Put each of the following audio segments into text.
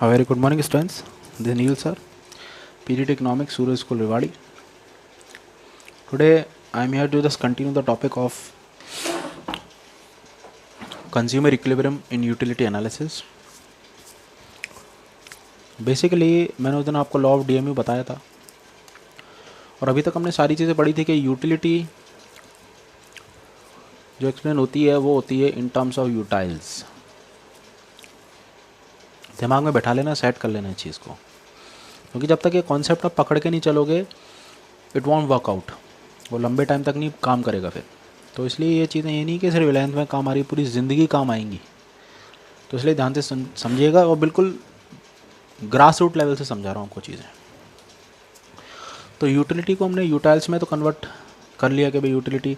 A very good morning, students. This is Neil sir, PGT Economics, Surya School, Rewari. Today, I am here to just continue the topic of consumer equilibrium in utility analysis. Basically मैंने उस दिन आपको law of DMU बताया था और अभी तक हमने सारी चीज़ें पढ़ी थी कि यूटिलिटी जो एक्सप्लेन होती है वो होती है इन टर्म्स ऑफ यूटाइल्स. दिमाग में बैठा लेना, सेट कर लेना इस चीज़ को, क्योंकि जब तक ये कॉन्सेप्ट आप पकड़ के नहीं चलोगे इट वॉन्ट वर्क आउट, वो लंबे टाइम तक नहीं काम करेगा फिर. तो इसलिए ये चीज़ें ये नहीं कि सिर्फ 11th में काम आ रही, पूरी ज़िंदगी काम आएंगी. तो इसलिए ध्यान से समझिएगा और बिल्कुल ग्रास रूट लेवल से समझा रहा हूँ आपको चीज़ें. तो यूटिलिटी को हमने यूटाइल्स में तो कन्वर्ट कर लिया कि भाई यूटिलिटी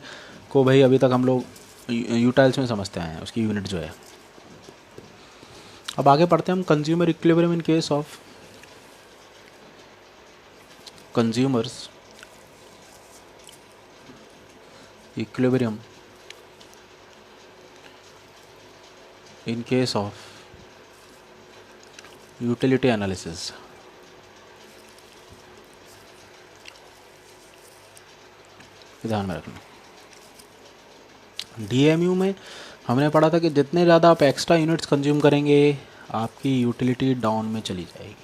को भाई अभी तक हम लोग यूटाइल्स में समझते आए हैं, उसकी यूनिट जो है. अब आगे पढ़ते हैं हम consumer equilibrium in case of consumers equilibrium in case of utility analysis. ध्यान में रखना, डीएमयू में हमने पढ़ा था कि जितने ज़्यादा आप एक्स्ट्रा यूनिट्स कंज्यूम करेंगे आपकी यूटिलिटी डाउन में चली जाएगी.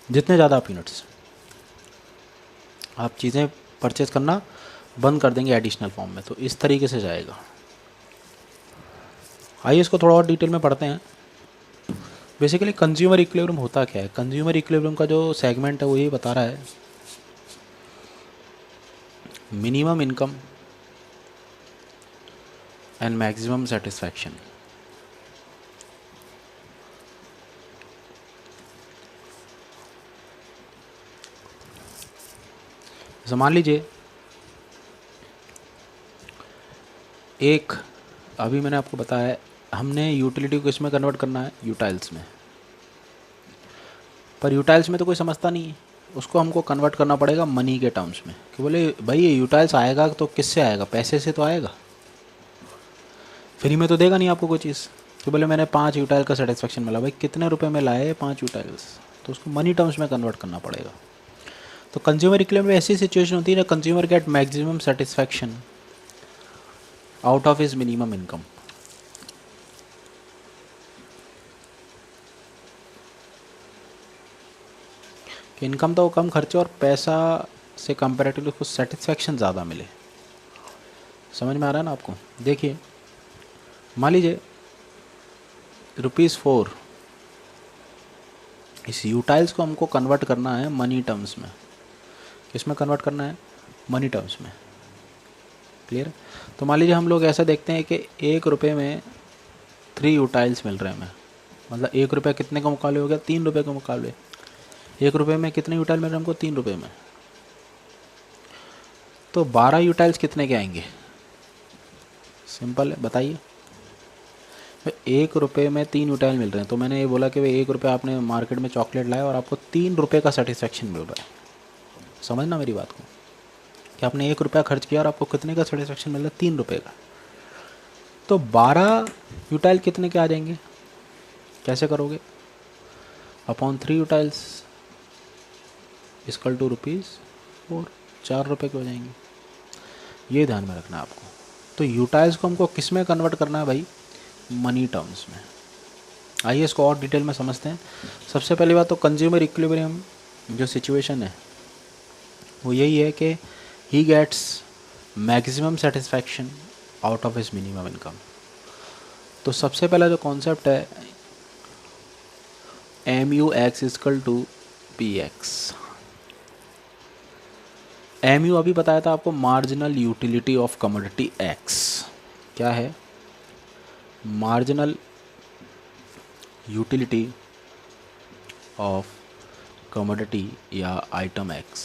जितने ज़्यादा आप यूनिट्स आप चीज़ें परचेज करना बंद कर देंगे एडिशनल फॉर्म में, तो इस तरीके से जाएगा. आइए इसको थोड़ा और डिटेल में पढ़ते हैं. बेसिकली कंज्यूमर इक्विलिब्रियम होता क्या है. कंज्यूमर इक्विलिब्रियम का जो सेगमेंट है वो ये बता रहा है minimum income and maximum satisfaction. जैसे मान लीजिए एक, अभी मैंने आपको बताया हमने यूटिलिटी को इसमें कन्वर्ट करना है यूटाइल्स में, पर यूटाइल्स में तो कोई समझता नहीं है, उसको हमको कन्वर्ट करना पड़ेगा मनी के टर्म्स में. कि बोले भाई ये यूटाइल्स आएगा तो किससे आएगा, पैसे से तो आएगा, फ्री में तो देगा नहीं आपको कोई चीज़. तो बोले मैंने 5 यूटाइल का सेटिस्फेक्शन मिला, भाई कितने रुपए में लाए 5 यूटाइल्स, तो उसको मनी टर्म्स में कन्वर्ट करना पड़ेगा. तो कंज्यूमर इक्विलिब्रियम में ऐसी सिचुएशन होती है ना, consumer get maximum satisfaction out of his minimum income. कि इनकम तो कम खर्चे और पैसा से कंपैरेटिवली उसको सेटिस्फैक्शन ज़्यादा मिले. समझ में आ रहा है ना आपको. देखिए मान लीजिए ₹4, इस यूटाइल्स को हमको कन्वर्ट करना है मनी टर्म्स में. किस में कन्वर्ट करना है, मनी टर्म्स में. क्लियर. तो मान लीजिए हम लोग ऐसा देखते हैं कि ₹1 में 3 यूटाइल्स मिल रहे हैं हमें, मतलब ₹1 कितने के मुकाबले हो गया, ₹3 के मुकाबले. ₹1 में कितने यूटाइल मिल रहे हैं हमको, ₹3 में. तो 12 यूटाइल्स कितने के आएंगे, सिंपल है बताइए. ₹1 में 3 यूटाइल मिल रहे हैं, तो मैंने ये बोला कि भाई ₹1 आपने मार्केट में चॉकलेट लाया और आपको ₹3 का सेटिस्फेक्शन मिल रहा है. समझना मेरी बात को, कि आपने ₹1 खर्च किया और आपको कितने का सेटिस्फेक्शन मिल रहा है, ₹3 का. तो 12 यूटाइल कितने के आ जाएंगे, कैसे करोगे, अपॉन 3 यूटाइल्स इक्वल टू ₹4, ₹4 के हो जाएंगे. ये ध्यान में रखना है आपको. तो यूटाइल्स को हमको किस में कन्वर्ट करना है भाई, मनी टर्म्स में. आइए इसको और डिटेल में समझते हैं. सबसे पहली बात तो कंज्यूमर इक्विलिब्रियम जो सिचुएशन है वो यही है कि he gets maximum satisfaction out of his minimum income. तो सबसे पहला जो कॉन्सेप्ट है MUX equal to PX. MU अभी बताया था आपको, marginal utility of commodity X. क्या है, मार्जिनल यूटिलिटी ऑफ कमोडिटी या आइटम X,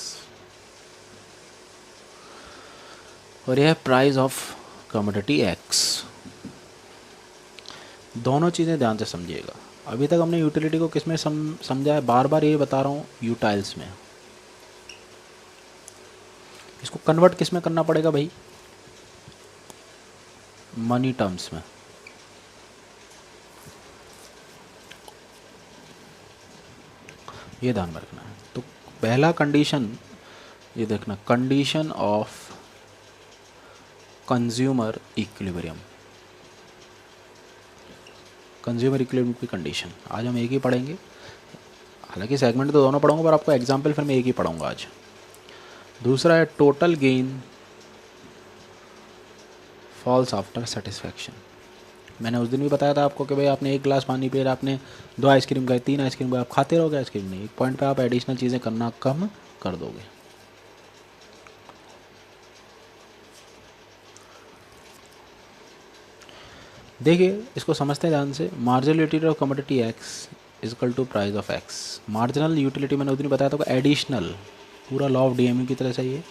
और यह है प्राइस ऑफ कमोडिटी X. दोनों चीज़ें ध्यान से समझिएगा. अभी तक हमने यूटिलिटी को किस में समझा है, बार बार ये बता रहा हूँ, यूटाइल्स में. इसको कन्वर्ट किस में करना पड़ेगा भाई, मनी टर्म्स में. ये ध्यान में रखना है। तो पहला कंडीशन ये देखना, condition of consumer equilibrium, consumer equilibrium की कंडीशन आज हम एक ही पढ़ेंगे, हालांकि सेगमेंट तो दोनों पढ़ूंगा पर आपको एग्जाम्पल फिर मैं एक ही पढ़ूंगा आज। दूसरा है total gain falls after satisfaction. मैंने उस दिन भी बताया था आपको कि भाई आपने एक गिलास पानी पिया, आपने 2 आइसक्रीम खाई, 3 आइसक्रीम खाई, आप खाते रहोगे आइसक्रीम नहीं, एक पॉइंट पे आप एडिशनल चीज़ें करना कम कर दोगे। देखिए इसको समझते हैं ध्यान से। Marginal utility of commodity X equal to price of X. Marginal utility मैंने उस दिन बताया था एडिशनल, पूरा लॉ ऑफ डीएमयू की तरह चाहिए,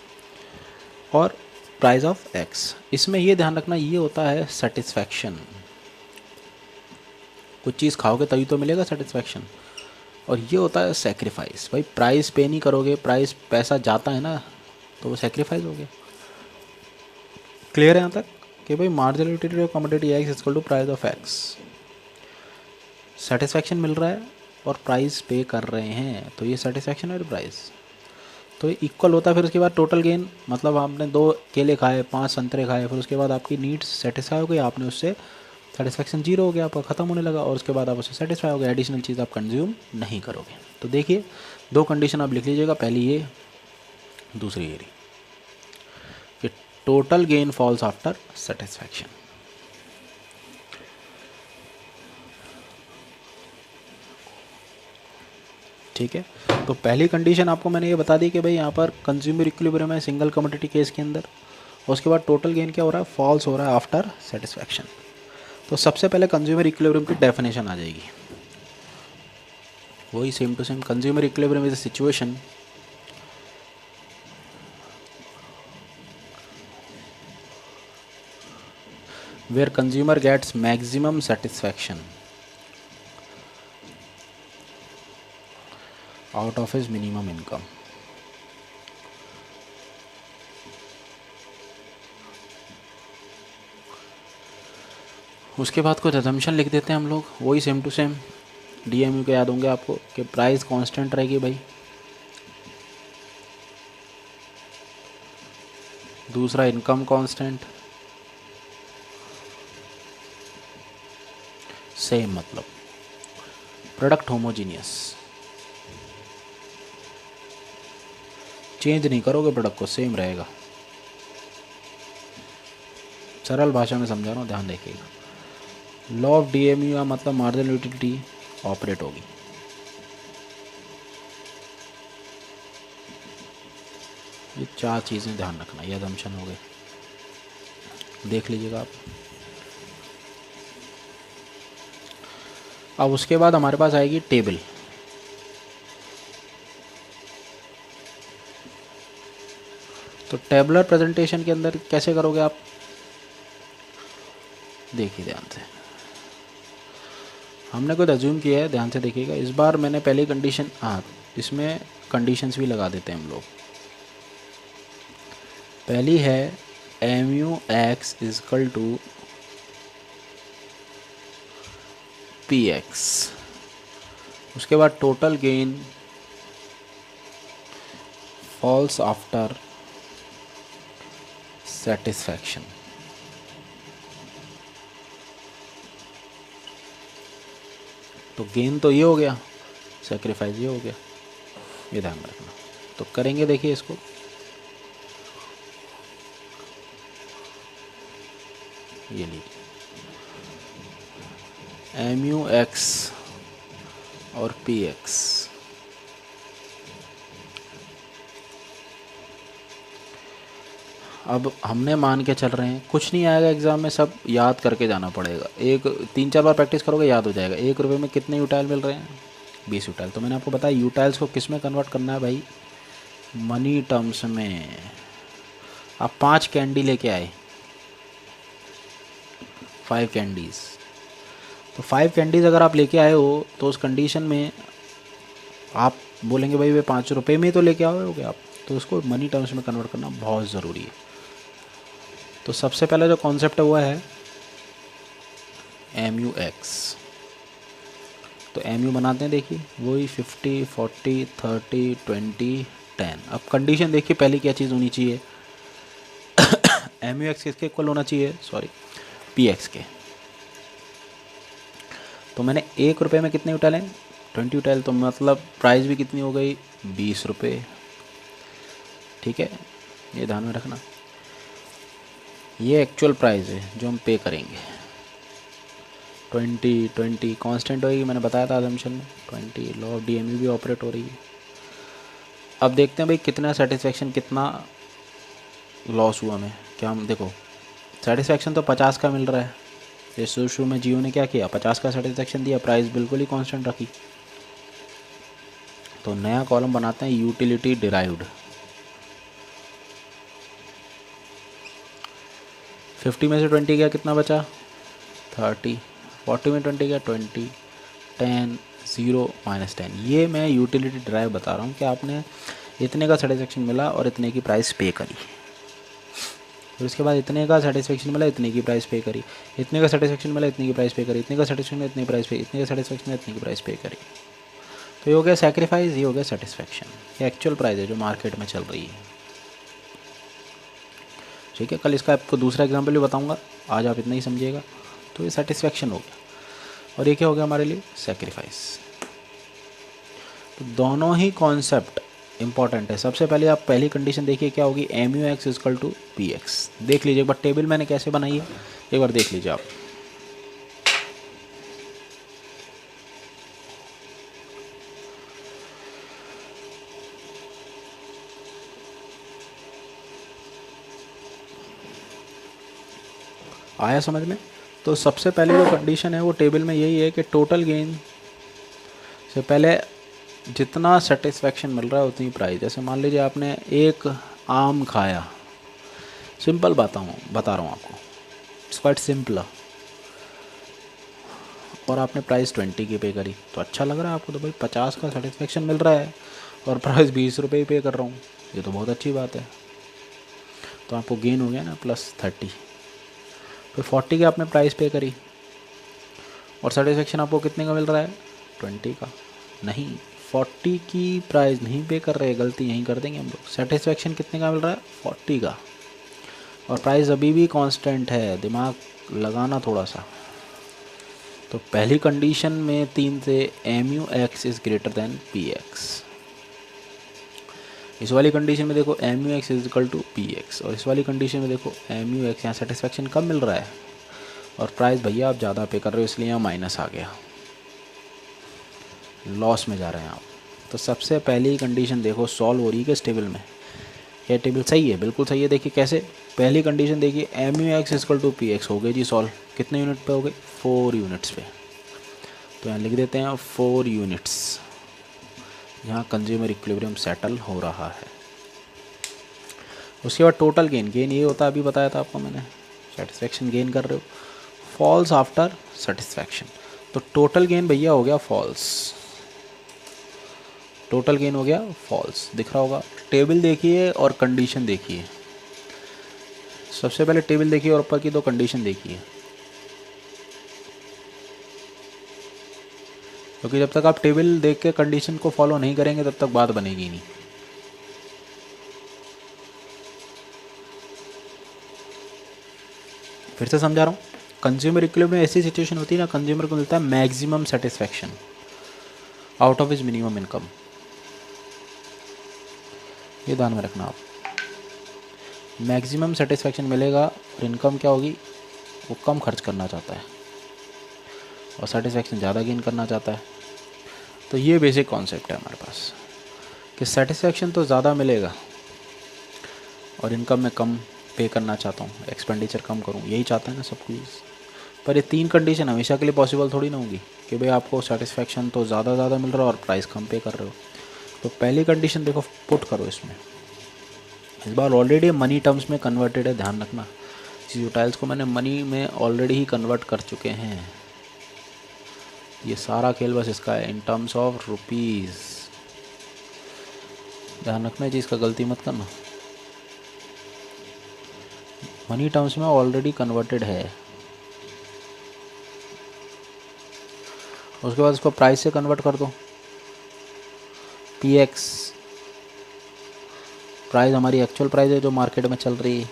और प्राइस ऑफ एक्स। इसमें ये ध्यान रखना ये होता है सेटिस्फैक्शन, कुछ चीज़ खाओगे तभी तो मिलेगा सेटिस्फैक्शन, और ये होता है सेक्रीफाइस। भाई प्राइस पे नहीं करोगे, प्राइस पैसा जाता है ना, तो वो सेक्रीफाइस हो गया। क्लियर है यहाँ तक कि भाई marginal utility of commodity X equal to price of X, satisfaction मिल रहा है और प्राइस पे कर रहे हैं, तो ये सेटिस्फैक्शन और प्राइस तो इक्वल होता है। फिर उसके बाद टोटल गेन, मतलब आपने 2 केले खाए, 5 संतरे खाए, फिर उसके बाद आपकी नीड्स सेटिस्फाई हो गई, आपने उससे सेटिस्फैक्शन 0 हो गया, आपका ख़त्म होने लगा, और उसके बाद आप उससे सेटिस्फाई हो गए, एडिशनल चीज़ आप कंज्यूम नहीं करोगे। तो देखिए 2 कंडीशन आप लिख लीजिएगा, पहली ये, दूसरी ये रही कि total gain falls after satisfaction. ठीक है, तो पहली कंडीशन आपको मैंने ये बता दी कि भाई यहाँ पर कंज्यूमर इक्विलिब्रियम है सिंगल कमोडिटी केस के अंदर, और उसके बाद टोटल गेन क्या हो रहा है, फॉल्स हो रहा है आफ्टर सेटिस्फैक्शन। तो सबसे पहले कंज्यूमर इक्विलिब्रियम की डेफिनेशन आ जाएगी, वही same to same. Consumer equilibrium is a situation where consumer gets maximum satisfaction out of his minimum income। उसके बाद कुछ असम्पशन लिख देते हैं हम लोग, वही सेम टू सेम डीएमयू के याद होंगे आपको कि प्राइस कांस्टेंट रहेगी भाई, दूसरा इनकम कांस्टेंट, सेम मतलब प्रोडक्ट होमोजीनियस, चेंज नहीं करोगे प्रोडक्ट को, सेम रहेगा। सरल भाषा में समझा रहा हूँ, ध्यान देखिएगा। लॉ ऑफ डीएमयू का मतलब मार्जिनल यूटिलिटी ऑपरेट होगी। ये 4 चीज़ें ध्यान रखना, ये असम्पशन हो गए, देख लीजिएगा आप। अब उसके बाद हमारे पास आएगी टेबल। तो टेबलर प्रेजेंटेशन के अंदर कैसे करोगे आप, देखिए ध्यान से। हमने कुछ अज्यूम किया है, ध्यान से देखिएगा। इस बार मैंने पहली कंडीशन, हाँ इसमें कंडीशंस भी लगा देते हैं हम लोग। पहली है M U X equal to P X, उसके बाद total gain falls after satisfaction. तो गेन तो ये हो गया, सेक्रीफाइस ये हो गया, ये ध्यान रखना। तो करेंगे, देखिए इसको, ये लीजिए एम यू एक्स और पी एक्स। अब हमने मान के चल रहे हैं, कुछ नहीं आएगा एग्ज़ाम में, सब याद करके जाना पड़ेगा। 3-4 बार प्रैक्टिस करोगे याद हो जाएगा। 1 रुपये में कितने यूटाइल मिल रहे हैं, 20 यूटाइल। तो मैंने आपको बताया यूटाइल्स को किस में कन्वर्ट करना है भाई, मनी टर्म्स में। आप 5 कैंडी लेके आए, 5 कैंडीज़, तो 5 कैंडीज़ अगर आप लेके आए हो तो उस कंडीशन में आप बोलेंगे भाई वे 5 रुपये में तो लेके आओगे आप, तो उसको मनी टर्म्स में कन्वर्ट करना बहुत ज़रूरी है। तो सबसे पहला जो कॉन्सेप्ट हुआ है एम यू एक्स, तो MU बनाते हैं, देखिए वही 50 40 30 20 10। अब कंडीशन देखिए पहले क्या चीज़ होनी चाहिए, MUX किसके इक्वल होना चाहिए, सॉरी PX के। तो मैंने 1 रुपये में कितने उठाले, 20 उठाले, तो मतलब प्राइस भी कितनी हो गई, 20 रुपये। ठीक है, ये ध्यान में रखना, ये एक्चुअल प्राइस है जो हम पे करेंगे। 20 कांस्टेंट होगी, मैंने बताया था असम्पशन में 20, लॉ ऑफ DMU भी ऑपरेट हो रही है। अब देखते हैं भाई कितना सेटिस्फेक्शन, कितना लॉस हुआ हमें। क्या हम देखो, सेटिस्फेक्शन तो 50 का मिल रहा है। ये शुरू में जियो ने क्या किया, 50 का सेटिस्फेक्शन दिया, प्राइस बिल्कुल ही कांस्टेंट रखी। तो नया कॉलम बनाते हैं, यूटिलिटी डिराइव्ड। 50 में से 20 गया, कितना बचा, 30। 40 में 20 गया, 20, 10, 0 -10। ये मैं यूटिलिटी ड्राइव बता रहा हूँ कि आपने इतने का सेटिस्फेक्शन मिला और इतने की प्राइस पे करी। फिर उसके बाद इतने का सेटिस्फेक्शन मिला, इतने की प्राइस पे करी, इतने का सेटिस्फेक्शन मिला, इतने की प्राइस पे करी, इतने का सेटिस्फेक्शन मिला, इतनी प्राइस पे, इतने का सेटिस्फेक्शन मिला, इतनी की प्राइस पे करी। तो ये हो गया सेक्रीफाइस, ये हो गया सेटिस्फेक्शन। ये एक्चुअल प्राइस है जो मार्केट में चल रही है। ठीक है, कल इसका आपको दूसरा एग्जाम्पल भी बताऊंगा, आज आप इतना ही समझिएगा। तो ये सेटिस्फेक्शन हो गया और ये क्या हो गया हमारे लिए, सेक्रीफाइस। तो दोनों ही कॉन्सेप्ट इंपॉर्टेंट है। सबसे पहले आप पहली कंडीशन देखिए क्या होगी, MUX इक्वल टू PX। देख लीजिए एक बार टेबल मैंने कैसे बनाई है, एक बार देख लीजिए आप। आया समझ में। तो सबसे पहले जो कंडीशन है वो टेबल में यही है कि टोटल गेन से पहले जितना सेटिस्फेक्शन मिल रहा है उतनी प्राइस। जैसे मान लीजिए आपने एक आम खाया, सिंपल बता रहा हूँ आपको, इट्स क्वाइट सिंपल, और आपने प्राइस 20 की पे करी, तो अच्छा लग रहा है आपको, तो भाई 50 का सेटिस्फेक्शन मिल रहा है और प्राइस 20 रुपये ही पे कर रहा हूँ, ये तो बहुत अच्छी बात है। तो आपको गेन हो गया ना +30। फिर 40 की आपने प्राइस पे करी और सेटिस्फेक्शन आपको कितने का मिल रहा है, 20 का। नहीं, 40 की प्राइस नहीं पे कर रहे, गलती यहीं कर देंगे हम लोग। सेटिस्फेक्शन कितने का मिल रहा है, 40 का, और प्राइस अभी भी कांस्टेंट है। दिमाग लगाना थोड़ा सा। तो पहली कंडीशन में 3 से MUX is greater than PX। इस वाली कंडीशन में देखो MUX is equal to PX, और इस वाली कंडीशन में देखो MUX, यहाँ सेटिस्फेक्शन कम मिल रहा है और प्राइस भैया आप ज़्यादा पे कर रहे हो, इसलिए यहाँ माइनस आ गया, लॉस में जा रहे हैं आप। तो सबसे पहली कंडीशन देखो सॉल्व हो रही है इस टेबल में। यह टेबल सही है, बिल्कुल सही है। देखिए कैसे, पहली कंडीशन देखिए MUX इक्वल टू PX हो गई जी सॉल्व। कितने यूनिट पे हो गई, 4 यूनिट्स पे। तो यहाँ लिख देते हैं 4 यूनिट्स, यहाँ कंज्यूमर इक्विलिब्रियम सेटल हो रहा है। उसके बाद टोटल गेन, गेन ये होता है, अभी बताया था आपको मैंने, सेटिस्फेक्शन गेन कर रहे हो, फॉल्स आफ्टर सेटिस्फेक्शन। तो टोटल गेन भैया हो गया फॉल्स, टोटल गेन हो गया फॉल्स, दिख रहा होगा। टेबल देखिए और कंडीशन देखिए, सबसे पहले टेबल देखिए और ऊपर की 2 कंडीशन देखिए, क्योंकि जब तक आप टेबल देख के कंडीशन को फॉलो नहीं करेंगे तब तक बात बनेगी नहीं। फिर से समझा रहा हूँ, कंज्यूमर इक्विलिब्रियम में ऐसी सिचुएशन होती है ना, कंज्यूमर को मिलता है maximum satisfaction out of his minimum income. ये ध्यान में रखना आप, मैक्सिमम सेटिस्फेक्शन मिलेगा और इनकम क्या होगी, वो कम खर्च करना चाहता है और सेटिस्फेक्शन ज़्यादा गेन करना चाहता है। तो ये बेसिक कॉन्सेप्ट है हमारे पास कि सेटिस्फेक्शन तो ज़्यादा मिलेगा और इनकम में कम पे करना चाहता हूँ, एक्सपेंडिचर कम करूँ, यही चाहता है ना सब कुछ। पर ये 3 कंडीशन हमेशा के लिए पॉसिबल थोड़ी ना होगी कि भाई आपको सेटिस्फेक्शन तो ज़्यादा मिल रहा है और प्राइस कम पे कर रहे हो। तो पहली कंडीशन देखो पुट करो इसमें। इस बार ऑलरेडी मनी टर्म्स में कन्वर्टेड है, ध्यान रखना, इस यूटाइल्स को मैंने मनी में ऑलरेडी ही कन्वर्ट कर चुके हैं। ये सारा खेल बस इसका है, इन टर्म्स ऑफ रुपीज़। ध्यान रखना है जी, इसका गलती मत करना, मनी टर्म्स में ऑलरेडी कन्वर्टेड है। उसके बाद इसको प्राइस से कन्वर्ट कर दो। पी एक्स प्राइस हमारी एक्चुअल प्राइस है जो मार्केट में चल रही है,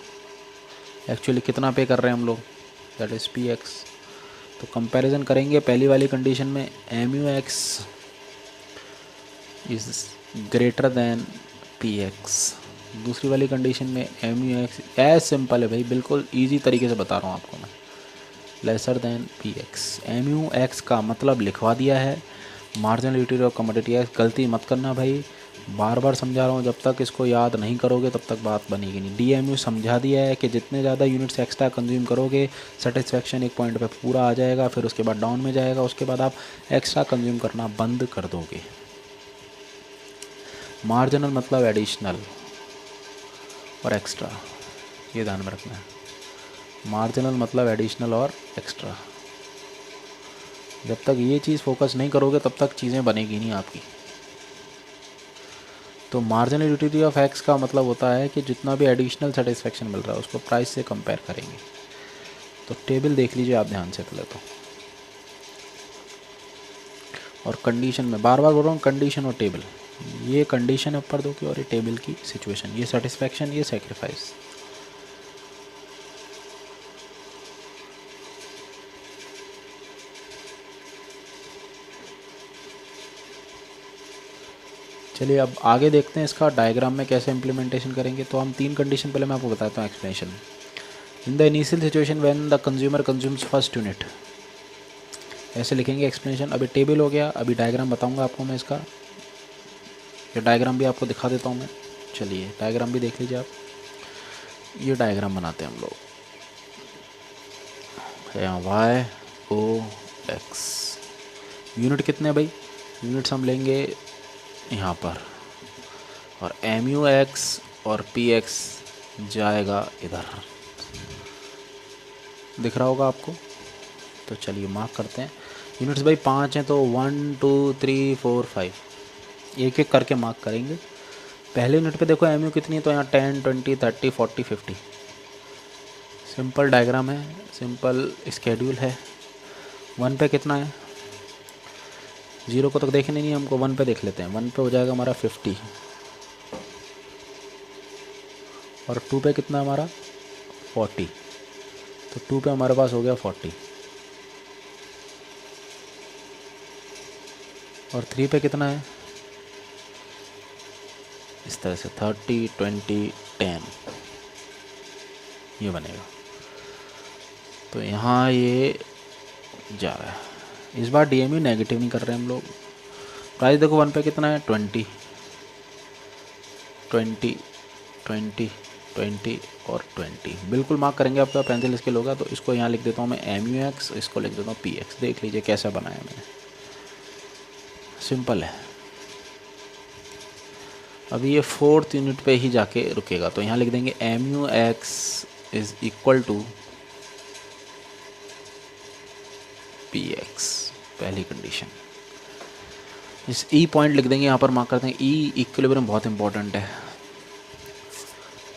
एक्चुअली कितना पे कर रहे हैं हम लोग, दैट इज़ पी एक्स। तो कंपैरिजन करेंगे पहली वाली कंडीशन में M U X is greater than P X, दूसरी वाली कंडीशन में M U X as simple है भाई, बिल्कुल इजी तरीके से बता रहा हूँ आपको मैं, lesser than P X. M U X का मतलब लिखवा दिया है, marginal utility of commodity X. गलती मत करना भाई, बार बार समझा रहा हूँ, जब तक इसको याद नहीं करोगे तब तक बात बनेगी नहीं। डी एम यू समझा दिया है कि जितने ज़्यादा यूनिट्स एक्स्ट्रा कंज्यूम करोगे सेटिस्फेक्शन एक पॉइंट पे पूरा आ जाएगा, फिर उसके बाद डाउन में जाएगा, उसके बाद आप एक्स्ट्रा कंज्यूम करना बंद कर दोगे। मार्जिनल मतलब एडिशनल और एक्स्ट्रा, ये ध्यान में रखना है। मार्जिनल मतलब एडिशनल और एक्स्ट्रा, जब तक ये चीज़ फोकस नहीं करोगे तब तक चीज़ें बनेगी नहीं आपकी। तो मार्जिनल यूटिलिटी ऑफ एक्स का मतलब होता है कि जितना भी एडिशनल सेटिस्फेक्शन मिल रहा है उसको प्राइस से कंपेयर करेंगे। तो टेबल देख लीजिए आप ध्यान से पहले तो, और कंडीशन में बार बार बोल रहा हूँ, कंडीशन और टेबल, ये कंडीशन है ऊपर दो की और ये टेबल की सिचुएशन, ये सेटिस्फेक्शन, ये सेक्रीफाइस। चलिए अब आगे देखते हैं इसका डायग्राम में कैसे इम्प्लीमेंटेशन करेंगे। तो हम तीन कंडीशन पहले मैं आपको बताता हूँ explanation. In the initial situation when the consumer consumes first unit, ऐसे लिखेंगे एक्सप्लेनेशन। अभी टेबल हो गया, अभी डायग्राम बताऊंगा आपको मैं इसका, ये डायग्राम भी आपको दिखा देता हूँ मैं। चलिए डायग्राम भी देख लीजिए आप, ये डायग्राम बनाते हैं हम लोग। यहाँ वाई ओ एक्स, यूनिट कितने भाई, यूनिट्स हम लेंगे यहाँ पर, और एम यू एक्स और पी एक्स जाएगा इधर, दिख रहा होगा आपको। तो चलिए मार्क करते हैं। यूनिट्स भाई 5 हैं, तो 1 2 3 4 5 एक एक करके मार्क करेंगे। पहले यूनिट पे देखो एम यू कितनी है, तो यहाँ 10 20 30 40 50। सिंपल डायग्राम है, सिंपल स्केड्यूल है। 1 पे कितना है, 0 को तो देखने नहीं हमको, 1 पे देख लेते हैं। 1 पे हो जाएगा हमारा 50, और 2 पे कितना हमारा 40, तो 2 पे हमारे पास हो गया 40, और 3 पे कितना है, इस तरह से 30 20 10 ये बनेगा। तो यहाँ ये जा रहा है। इस बार डीएमयू नेगेटिव नहीं कर रहे हम लोग। प्राइस देखो 1 पे कितना है 20 20 20 20 और 20, बिल्कुल मार्क करेंगे। आपका पेंसिल स्केल होगा तो इसको यहाँ लिख देता हूँ मैं एम यू एक्स, इसको लिख देता हूँ पी एक्स। देख लीजिए कैसा बनाया मैंने, सिंपल है। अभी ये 4th यूनिट पे ही जाके रुकेगा, तो यहाँ लिख देंगे M U X is equal to P X, पहली कंडीशन। इस ई पॉइंट लिख देंगे, यहाँ पर मार्क करते हैं। ई इक्विलिब्रियम बहुत इंपॉर्टेंट है।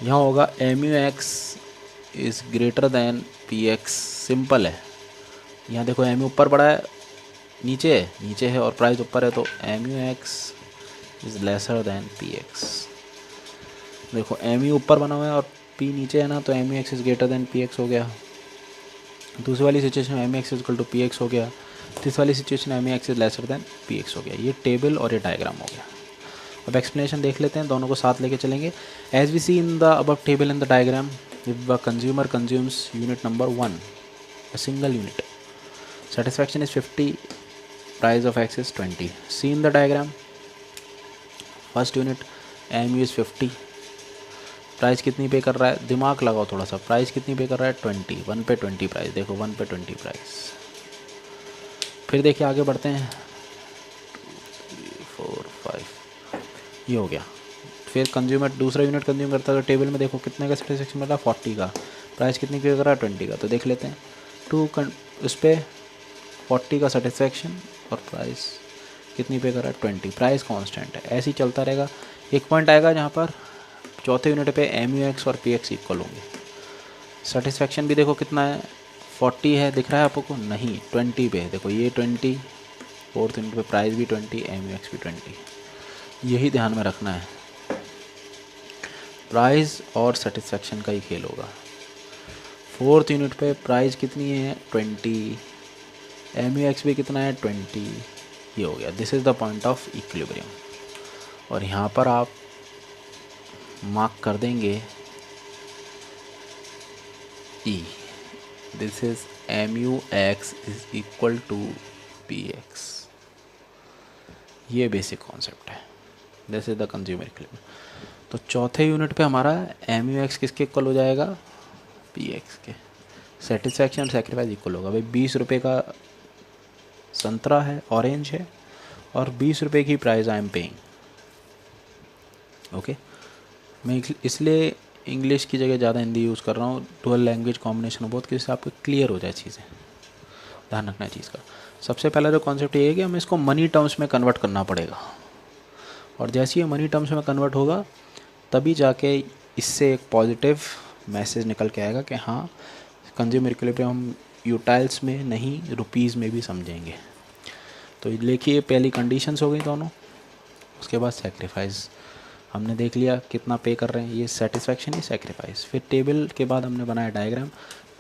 यहाँ होगा M U X is greater than P X, simple है। यहाँ देखो एम यू ऊपर पड़ा है, नीचे है और प्राइस ऊपर है, तो M U X is lesser than P X. देखो एम यू ऊपर बना हुआ है और पी नीचे है ना, तो M U X is greater than P X हो गया। दूसरी वाली सिचुएशन में M X equal to P X हो गया। तीसरी वाली situation M X is lesser than P X हो गया। ये टेबल और ये डायग्राम हो गया। अब एक्सप्लेनेशन देख लेते हैं, दोनों को साथ लेके चलेंगे। As we see in the above table in the diagram, if the consumer consumes unit number 1, a single unit, satisfaction is 50, price of x is 20. See in the diagram, first unit mu is 50, price कितनी पे कर रहा है, दिमाग लगाओ थोड़ा सा, price कितनी पे कर रहा है 20, 1 पे 20 प्राइस, देखो 1 पे 20 प्राइस। फिर देखिए आगे बढ़ते हैं, 2 3 4 5 ये हो गया। फिर कंज्यूमर दूसरा यूनिट कंज्यूम करता है, तो टेबल में देखो कितने का सेटिस्फेक्शन मिला 40 का, प्राइस कितनी पे कर रहा है 20 का। तो देख लेते हैं उस पर 40 का सेटिस्फेक्शन और प्राइस कितनी पे कर रहा है 20, प्राइस कांस्टेंट है। ऐसे ही चलता रहेगा। एक पॉइंट आएगा जहाँ पर चौथे यूनिट पे एम यू एक्स और पी एक्स इक्वल होंगे। सेटिस्फेक्शन भी देखो कितना है 40 है, दिख रहा है आपको, नहीं 20 पे, देखो ये 20 4th यूनिट पे प्राइस भी 20, MUX भी 20, यही ध्यान में रखना है। प्राइस और सेटिस्फेक्शन का ही खेल होगा। 4th यूनिट पे प्राइस कितनी है 20, MUX भी कितना है 20, ये हो गया। This is the point of equilibrium. और यहाँ पर आप मार्क कर देंगे E, this is MUX is equal to PX। ये बेसिक कॉन्सेप्ट है, this is the consumer equilibrium. तो चौथे यूनिट पे हमारा MUX किसके इक्वल हो जाएगा, PX के। सेटिस्फैक्शन सेक्रीफाइस इक्वल होगा। भाई 20 रुपये का संतरा है, ऑरेंज है, और 20 रुपये की price I am paying. Okay, मैं इसलिए इंग्लिश की जगह ज़्यादा हिंदी यूज़ कर रहा हूँ, डुअल लैंग्वेज कॉम्बिनेशन बहुत, कि इससे आपको क्लियर हो जाए चीज़ें। ध्यान रखना है चीज़ का। सबसे पहला जो कॉन्सेप्ट ये है कि हमें इसको मनी टर्म्स में कन्वर्ट करना पड़ेगा, और जैसे ही मनी टर्म्स में कन्वर्ट होगा तभी जाके इससे एक पॉजिटिव मैसेज निकल के आएगा कि हाँ, कंज्यूमर इक्विलिब्रियम हम यूटाइल्स में नहीं रुपीज़ में भी समझेंगे। तो देखिए पहली कंडीशंस हो गई दोनों। उसके बाद सेक्रीफाइस हमने देख लिया कितना पे कर रहे हैं, ये सेटिस्फैक्शन, ये सेक्रीफाइस। फिर टेबल के बाद हमने बनाया डायग्राम।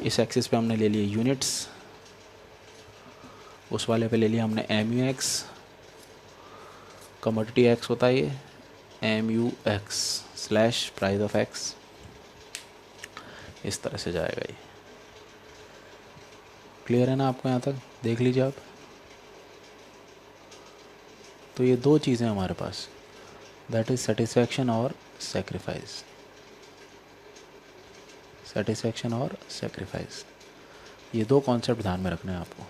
इस एक्सिस पे हमने ले लिए यूनिट्स, उस वाले पे ले लिया हमने MUX, कमोडिटी X होता है ये, MUX slash price of X। इस तरह से जाएगा ये। क्लियर है ना आपको? यहाँ तक देख लीजिए आप। तो ये दो चीज़ें हमारे पास, दैट इज़ सेटिस्फैक्शन और सेक्रीफाइस। सेटिस्फैक्शन और सेक्रीफाइस, ये दो कॉन्सेप्ट ध्यान में रखने हैं आपको,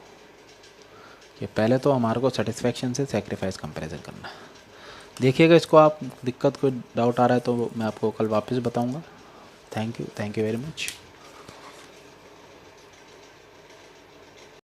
कि पहले तो हमारे को सेटिस्फैक्शन से सेक्रीफाइस कंपैरिजन करना है। देखिएगा इसको आप, दिक्कत कोई डाउट आ रहा है तो मैं आपको कल वापस बताऊंगा। Thank you very much.